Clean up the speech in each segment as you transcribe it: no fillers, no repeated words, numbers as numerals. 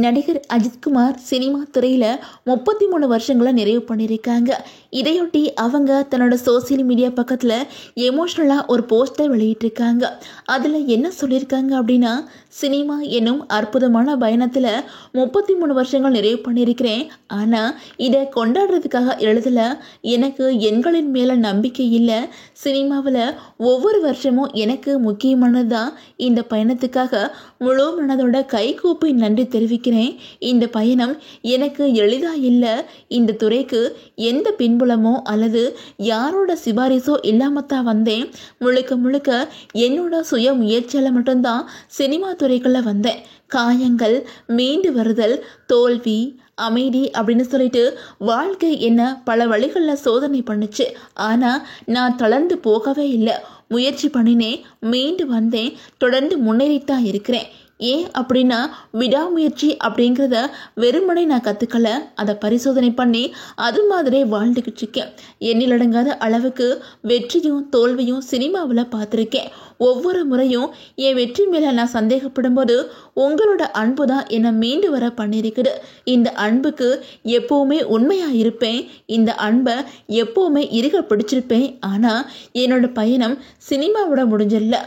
நடிகர் அஜித்குமார் சினிமா துறையில் 33 வருஷங்களை நிறைவு பண்ணியிருக்காங்க. இதையொட்டி அவங்க தன்னோட சோசியல் மீடியா பக்கத்தில் எமோஷ்னலாக ஒரு போஸ்டர் வெளியிட்டிருக்காங்க. அதில் என்ன சொல்லியிருக்காங்க அப்படின்னா, சினிமா என்னும் அற்புதமான பயணத்தில் 33 வருஷங்கள் நிறைவு பண்ணியிருக்கிறேன். ஆனால் இதை கொண்டாடுறதுக்காக எழுதலை. எனக்கு எண்களின் மேலே நம்பிக்கை இல்லை. சினிமாவில் ஒவ்வொரு வருஷமும் எனக்கு முக்கியமானது தான். இந்த பயணத்துக்காக முழு மனதோட கைகூப்பி நன்றி தெரிவிக்கிறேன். இந்த பயணம் எனக்கு எளிதா இல்லை. இந்த துறைக்கு எந்த பின்புலமோ அல்லது யாரோட சிபாரிசோ இல்லாமல் தான் வந்தேன். முழுக்க முழுக்க என்னோட சுய முயற்சியால் மட்டும்தான் சினிமா துறைக்குள்ள வந்தேன். காயங்கள், மீண்டு வருதல், தோல்வி, அமைதி அப்படின்னு சொல்லிட்டு வாழ்க்கை என்ன பல வழிகளில் சோதனை பண்ணுச்சு. ஆனால் நான் தளர்ந்து போகவே இல்லை. முயற்சி பண்ணினேன், மீண்டு வந்தேன், தொடர்ந்து முன்னேறித்தான் இருக்கிறேன். ஏன் அப்படின்னா, விடாமுயற்சி அப்படிங்கிறத வெறுமனே நான் கற்றுக்கல, அதை பரிசோதனை பண்ணி அது மாதிரி வாழ்ந்துக்கிட்டு இருக்கேன். எண்ணிலடங்காத அளவுக்கு வெற்றியும் தோல்வியும் சினிமாவில் பார்த்துருக்கேன். ஒவ்வொரு முறையும் என் வெற்றி மேலே நான் சந்தேகப்படும் போது உங்களோட அன்பு தான் என்னை மீண்டு வர பண்ணியிருக்குது. இந்த அன்புக்கு எப்போவுமே உண்மையாக இருப்பேன். இந்த அன்பை எப்போவுமே இருக பிடிச்சிருப்பேன். ஆனால் என்னோட பயணம் சினிமாவோட முடிஞ்சிடல.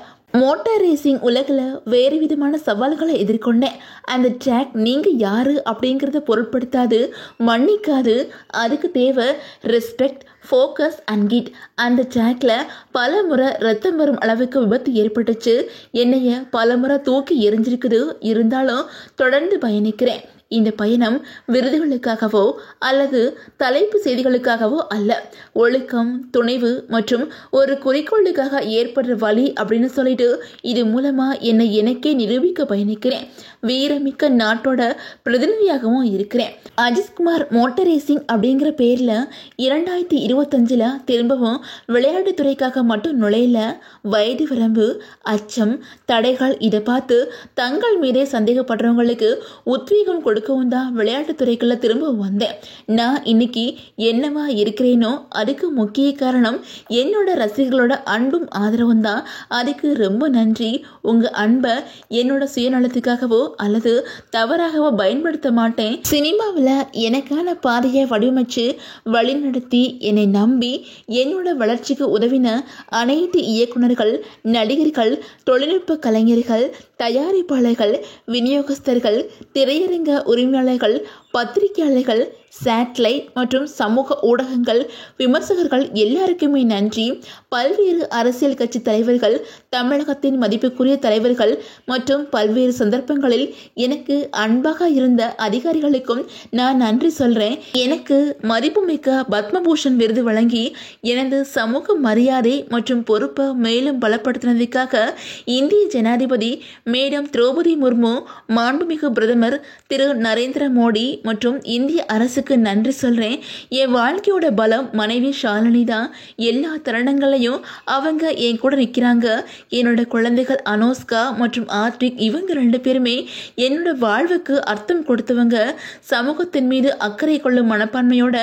மோட்டார் ரேசிங் உலகில் வேறு விதமான சவால்களை எதிர்கொண்டேன். அந்த ட்ராக் நீங்கள் யார் அப்படிங்கிறத பொருட்படுத்தாது, மன்னிக்காது. அதுக்கு தேவை ரெஸ்பெக்ட், ஃபோக்கஸ் அண்ட் கிட். அந்த ட்ராக்ல பல முறை ரத்தம் வரும் அளவுக்கு விபத்து ஏற்பட்டுச்சு. என்னைய பல முறை தூக்கி எரிஞ்சிருக்குது. இருந்தாலும் தொடர்ந்து பயணிக்கிறேன். இந்த பயணம் விருதுகளுக்காகவோ அல்லது தலைப்பு செய்திகளுக்காகவோ அல்ல. ஒழுக்கம், துணிவு மற்றும் ஒரு குறிக்கோளுக்காக ஏற்படுற வழி அப்படின்னு சொல்லிட்டு இது மூலமாக என்னை எனக்கே நிரூபிக்க பயணிக்கிறேன். வீரமிக்க நாட்டோட பிரதிநிதியாகவும் இருக்கிறேன். அஜித்குமார் மோட்டார் ரேசிங் அப்படிங்கிற பேரில் 2025 திரும்பவும் விளையாட்டுத்துறைக்காக மட்டும் நுழையல. வயது வரம்பு, அச்சம், தடைகள் இதை பார்த்து தங்கள் மீதே சந்தேகப்படுறவங்களுக்கு உத்வேகம் கொடுக்கவும் தான் விளையாட்டுத்துறைக்குள்ள திரும்ப வந்தேன். நான் இன்னைக்கு என்னவா இருக்கிறேனோ அதுக்கு முக்கிய காரணம் என்னோட ரசிகர்களோட அன்பும் ஆதரவும் தான். அதுக்கு ரொம்ப நன்றி. உங்கள் அன்பை என்னோட சுயநலத்துக்காகவோ அல்லது தவறாகவோ பயன்படுத்த மாட்டேன். சினிமாவில் எனக்கான பாதையை வடிவமைச்சு வழிநடத்தி என்னை நம்பி என்னோட வளர்ச்சிக்கு உதவின அனைத்து இயக்குநர்கள், நடிகர்கள், தொழில்நுட்ப கலைஞர்கள், தயாரிப்பாளர்கள், விநியோகஸ்தர்கள், திரையரங்க உரிமையாளர்கள், பத்திரிகையாளர்கள், சேட்டலைட் மற்றும் சமூக ஊடகங்கள், விமர்சகர்கள் எல்லாருக்குமே நன்றி. பல்வேறு அரசியல் கட்சி தலைவர்கள், தமிழகத்தின் மதிப்புக்குரிய தலைவர்கள் மற்றும் பல்வேறு சந்தர்ப்பங்களில் எனக்கு அன்பாக இருந்த அதிகாரிகளுக்கும் நான் நன்றி சொல்கிறேன். எனக்கு மதிப்புமிக்க பத்மபூஷன் விருது வழங்கி எனது சமூக மரியாதை மற்றும் பொறுப்பை மேலும் பலப்படுத்தினதுக்காக இந்திய ஜனாதிபதி மேடம் திரௌபதி முர்மு, மாண்புமிகு பிரதமர் திரு நரேந்திர மோடி மற்றும் இந்திய அரசுக்கு நன்றி சொல்கிறேன். என் வாழ்க்கையோட பலம் மனைவி ஷாலினி தான். எல்லா தருணங்களையும் அவங்க என் கூட நிற்கிறாங்க. என்னோட குழந்தைகள் அனோஸ்கா மற்றும் ஆர்டிக், இவங்க 2 பேருமே என்னோட வாழ்வுக்கு அர்த்தம் கொடுத்தவங்க. சமூகத்தின் மீது அக்கறை கொள்ளும் மனப்பான்மையோட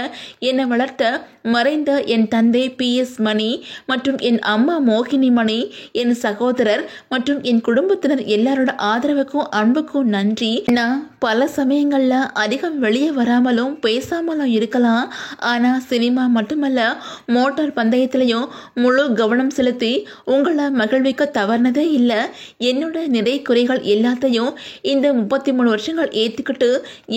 என்னை வளர்த்த மறைந்த என் தந்தை PS மணி மற்றும் என் அம்மா மோகினி மணி, என் சகோதரர் மற்றும் என் குடும்பத்தினர் எல்லாரோட ஆதரவுக்கும் அன்புக்கும் நன்றி. நான் பல சமயங்களில் அதிகம் வெளியே வராமலும் பேசாமலும் இருக்கலாம். ஆனால் சினிமா மட்டுமல்ல, மோட்டார் பந்தயத்திலையும் முழு கவனம் செலுத்தி உங்களை மகிழ்விக்க தவறுனதே இல்லை. என்னோட நிறை குறைகள் எல்லாத்தையும் இந்த 33 வருஷங்கள் ஏற்றுக்கிட்டு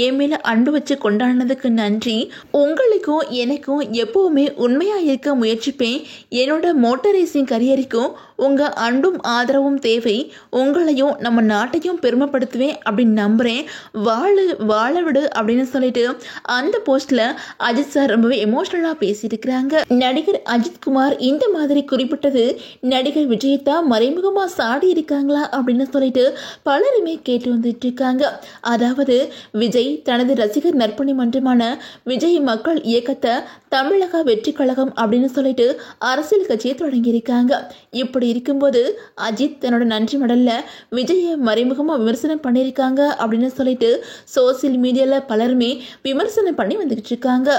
என் மேலே அன்பு வச்சு கொண்டாடினதுக்கு நன்றி. உங்களுக்கும் எனக்கும் எப்போவுமே உண்மையாக இருக்க முயற்சிப்பேன். என்னோட மோட்டார் ரேசிங் கரியருக்கும் உங்கள் அன்பும் ஆதரவும் தேவை. உங்களையும் நம்ம நாட்டையும் பெருமைப்படுத்துவேன் அப்படின்னு நம்புகிறேன். வாழ விடு அப்படின்னு சொல்லிட்டு அந்த போஸ்டில் அஜித் சார் ரொம்பவே எமோஷ்னலாக பேசியிருக்கிறாங்க. நடிகர் அஜித்குமார் இந்த மாதிரி குறிப்பிட்டது நடிகர் விஜயத்தா மறைமுகமாக சாடி இருக்காங்களா அப்படின்னு சொல்லிட்டு பலருமே கேட்டு வந்துட்டு இருக்காங்க. அதாவது விஜய் தனது ரசிகர் நற்பணி மன்றமான விஜய் மக்கள் இயக்கத்தை தமிழக வெற்றி கழகம் அப்படின்னு சொல்லிட்டு அரசியல் கட்சியை தொடங்கியிருக்காங்க. இப்படி இருக்கும்போது அஜித் தன்னோட நன்றி மடல்ல விஜயை மறைமுகமாக விமர்சனம் பண்ணியிருக்காங்க அப்படின்னு சொல்லிட்டு சோசியல் மீடியாவில் பலருமே விமர்சனம் பண்ணி வந்துகிட்டு இருக்காங்க.